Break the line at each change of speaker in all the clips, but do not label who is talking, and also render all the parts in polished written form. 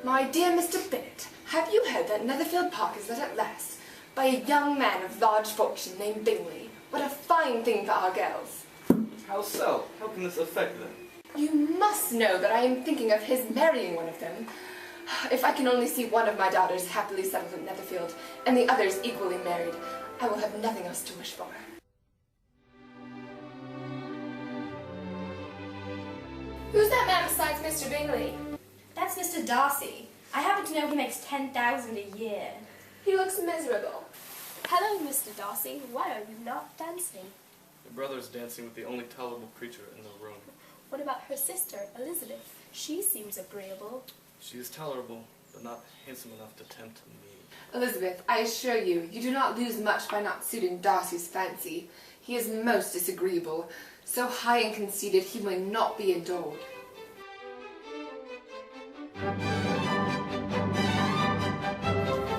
My dear Mr. Bennet, have you heard that Netherfield Park is let at last by a young man of large fortune named Bingley? What a fine thing for our girls.
How so? How can this affect them?
You must know that I am thinking of his marrying one of them. If I can only see one of my daughters happily settled at Netherfield, and the others equally married, I will have nothing else to wish for. Who's that man besides Mr. Bingley?
That's Mr. Darcy. I happen to know he makes $10,000 a year.
He looks miserable.
Hello, Mr. Darcy. Why are you not dancing?
Your brother's dancing with the only tolerable creature in the room.
What about her sister, Elizabeth? She seems agreeable.
She is tolerable, but not handsome enough to tempt me.
Elizabeth, I assure you, you do not lose much by not suiting Darcy's fancy. He is most disagreeable. So high and conceited he may not be adored.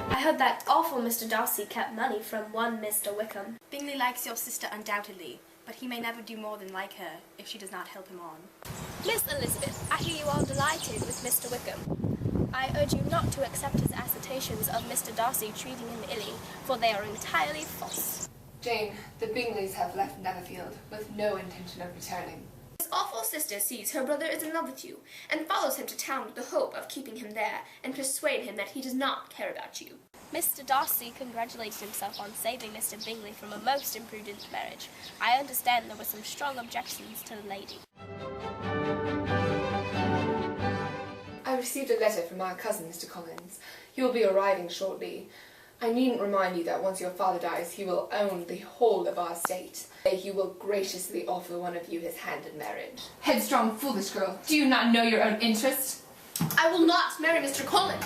I heard that awful Mr. Darcy kept money from one Mr. Wickham. Bingley likes your sister undoubtedly, but he may never do more than like her if she does not help him on. Miss Elizabeth, I hear you are delighted with Mr. Wickham. I urge you not to accept his assertions of Mr. Darcy treating him illy, for they are entirely false.
Jane, the Bingleys have left Netherfield with no intention of returning.
His awful sister sees her brother is in love with you, and follows him to town with the hope of keeping him there, and persuade him that he does not care about you.
Mr. Darcy congratulated himself on saving Mr. Bingley from a most imprudent marriage. I understand there were some strong objections to the lady.
I received a letter from our cousin, Mr. Collins. He will be arriving shortly. I needn't remind you that once your father dies, he will own the whole of our estate. He will graciously offer one of you his hand in marriage. Headstrong, foolish girl, do you not know your own interest?
I will not marry Mr. Collins.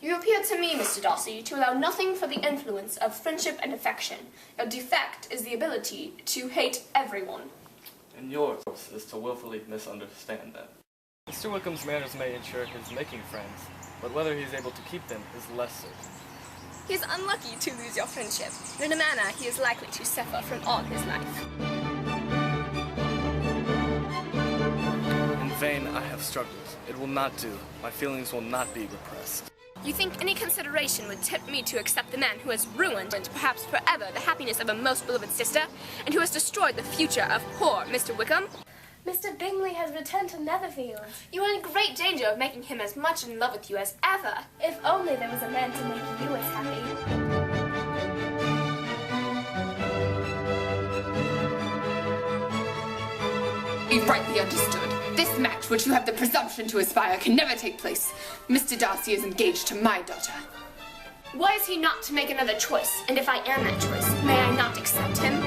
You appear to me, Mr. Darcy, to allow nothing for the influence of friendship and affection. Your defect is the ability to hate everyone.
And yours is to willfully misunderstand them. Mr. Wickham's manners may ensure his making friends, but whether he is able to keep them is less certain.
He is unlucky to lose your friendship. In a manner, he is likely to suffer from all his life.
In vain I have struggled. It will not do. My feelings will not be repressed.
You think any consideration would tempt me to accept the man who has ruined, and perhaps forever, the happiness of a most beloved sister, and who has destroyed the future of poor Mr. Wickham?
Mr. Bingley has returned to Netherfield.
You are in great danger of making him as much in love with you as ever.
If only there was a man to make you as happy.
Be rightly understood. This match, which you have the presumption to aspire, can never take place. Mr. Darcy is engaged to my daughter.
Why is he not to make another choice? And if I am that choice, may I not accept him?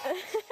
Ha